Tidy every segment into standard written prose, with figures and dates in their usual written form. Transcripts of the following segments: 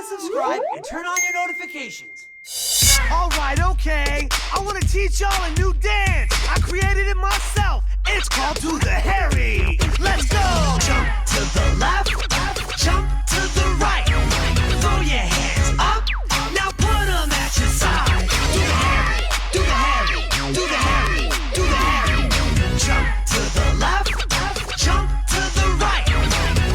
subscribe, and turn on your notifications. Alright, okay. I want to teach y'all a new dance. I created it myself. It's called Do the Harry. Let's go. Jump to the left, jump to the right. Throw your hands up, now put them at your side. Do the Harry, do the Harry, do the Harry, do the Harry. Jump to the left, jump to the right.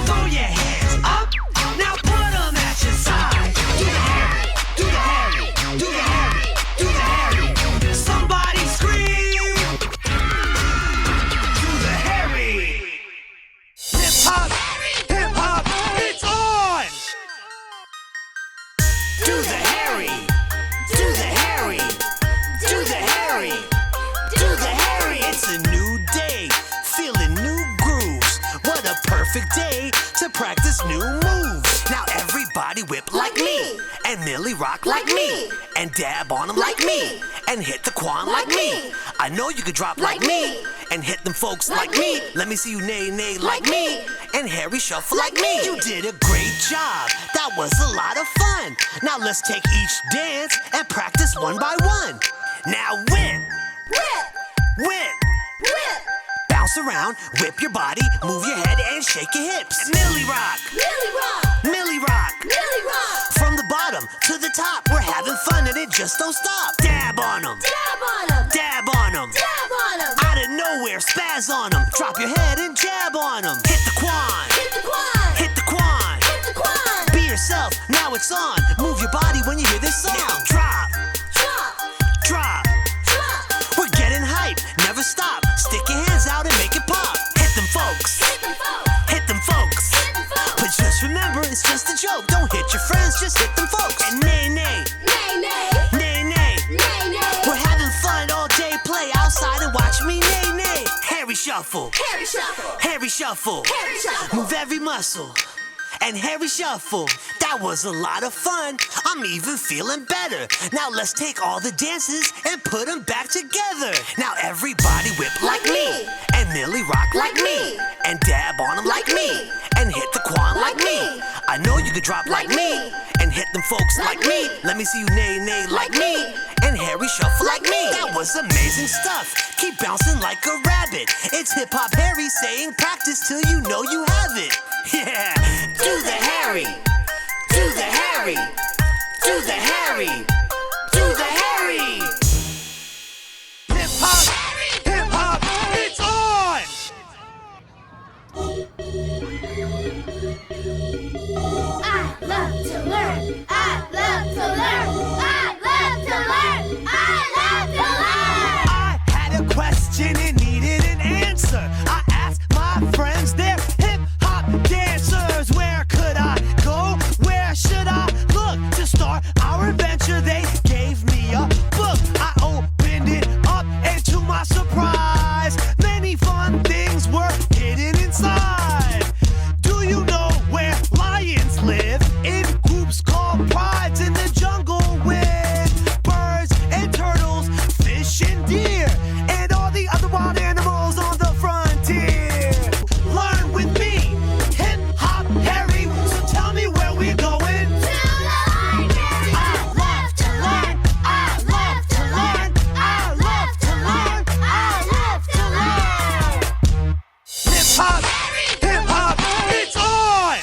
Throw your hands up, now put them at your side. Do the Harry, do the Harry, do the Harry, do the Harry. Somebody scream. Do the Harry. Hip hop, it's on. Do the Harry, do the Harry, do the Harry, do the Harry. It's a new day, feeling new grooves. What a perfect day to practice new moves. Now everybody whip like me, and Millie rock like me, and dab on them like me, and hit the quan like me. I know you could drop like me, and hit them folks like me. Let me see you nay like me, and Harry shuffle like me. You did a great job, that was a lot of fun. Now let's take each dance and practice one by one. Now whip, whip, whip, whip. Bounce around, whip your body, move your head and shake your hips. Millie rock, Millie rock, Millie rock. Millie rock. From the bottom to the top, we're having fun and it just don't stop. Dab on them, Dab on 'em, dab on them. dab on 'em. Out of nowhere, spaz on them. Drop your head and jab on them. Hit the quan, Hit the quan, hit the quan. hit the quan. Be yourself, now it's on. Move your body when you hear this song. Now drop, Drop, drop. drop. We're getting hype, never stop. Stick your hands out and make it pop. Hit them folks, Hit them folks, hit them folks. hit them folks. But just remember, it's just a joke. Don't hit your friends, just hit them folks. And nay, nay, Nay, nay, nay, nay. nay, nay. We're having fun all day, play outside and watch me nay, nay. Harry shuffle, Harry shuffle, Harry shuffle. Harry shuffle. Move every muscle. And Harry shuffle, that was a lot of fun. I'm even feeling better. Now let's take all the dances and put them back together. Now everybody whip like me, and Millie rock like me, and dab on them like me, and hit the quan like me. I know you could drop like me, and hit them folks like me. Let me see you nay like me, and Harry shuffle like me. That was amazing stuff. Keep bouncing like a rabbit. It's Hip Hop Harry saying practice till you know you have it. Yeah, do the Harry, do the Harry, do the Harry, do the Harry. Hip hop, it's on. I love to learn. I love to learn. I love to learn. I love to learn. I had a question and needed an answer. I asked my friends, they're hip-hop dancers. Where could I go? Where should I look to start our adventure? They gave me a book. I opened it up, and to my surprise, many fun things were hidden inside. Do you know where lions live? In groups called prides in the jungle with birds and turtles, fish and deer, and all the other wild animals on the frontier. Learn with me, Hip Hop Harry. So tell me where we're going. To the library. I love to learn. I love to learn. I love to learn. I love to learn. Hip hop, it's on.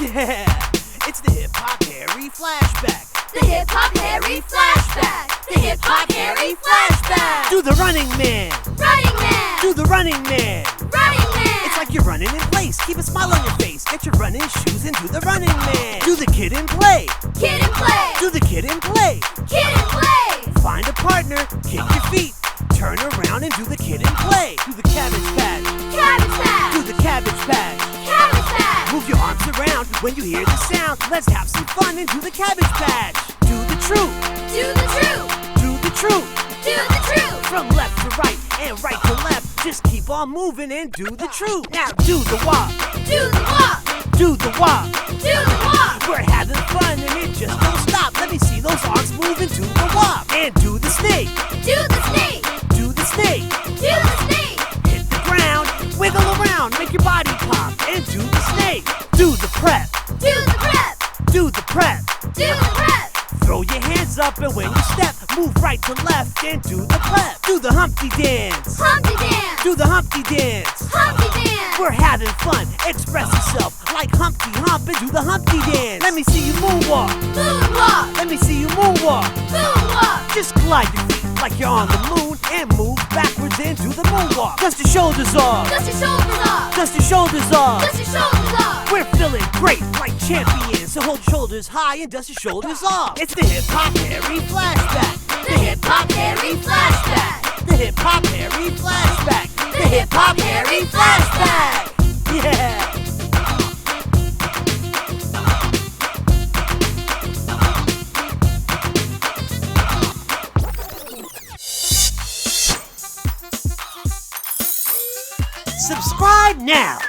Yeah, it's the Hip Hop Harry flashback. The Hip Hop Harry flashback. The Hip Hop Harry flashback. Do the running man. Running man. Do the running man. Running man. It's like you're running in place. Keep a smile on your face. Get your running shoes and do the running man. Do the kid and play. Kid and play. Do the kid and play. Kid and play. Find a partner. Kick your feet. Turn around and do the kid and play. Do the cabbage patch. Cabbage patch. Do the cabbage patch. Cabbage patch. Move your arms around when you hear the sound. Let's have some fun and do the cabbage patch. Do the truth. Do the truth. Do the truth. Do the truth. From left to right and right to left. Just keep on moving and do the truth. Now do the walk. Do the walk. Do the walk. Do the walk. We're having fun and it just don't stop. Let me see those arms moving. Do the walk. And do the snake. Do the snake. Do the snake. Do the snake. Hit the ground. Wiggle around. Make your body pop. And do the snake. Do the prep. Do the prep. Do the prep. up, and when you step, move right to left and do the clap. Do the Humpty dance. Humpty dance. Do the Humpty dance. Humpty dance. We're having fun. Express yourself like Humpty Hump and do the Humpty dance. Let me see you moonwalk. Moonwalk. Let me see you moonwalk. Moonwalk. Just glide your feet like you're on the moon and move backwards and do the moonwalk. Dust your shoulders off. Dust your shoulders off. Dust your shoulders off. Dust your shoulders off. We're feeling great like champions, so hold your shoulders high and dust your shoulders off. It's the Hip Hop Harry Flashback. The Hip Hop Harry Flashback. The Hip Hop Harry Flashback. The Hip Hop Harry Flashback. Yeah. Subscribe now.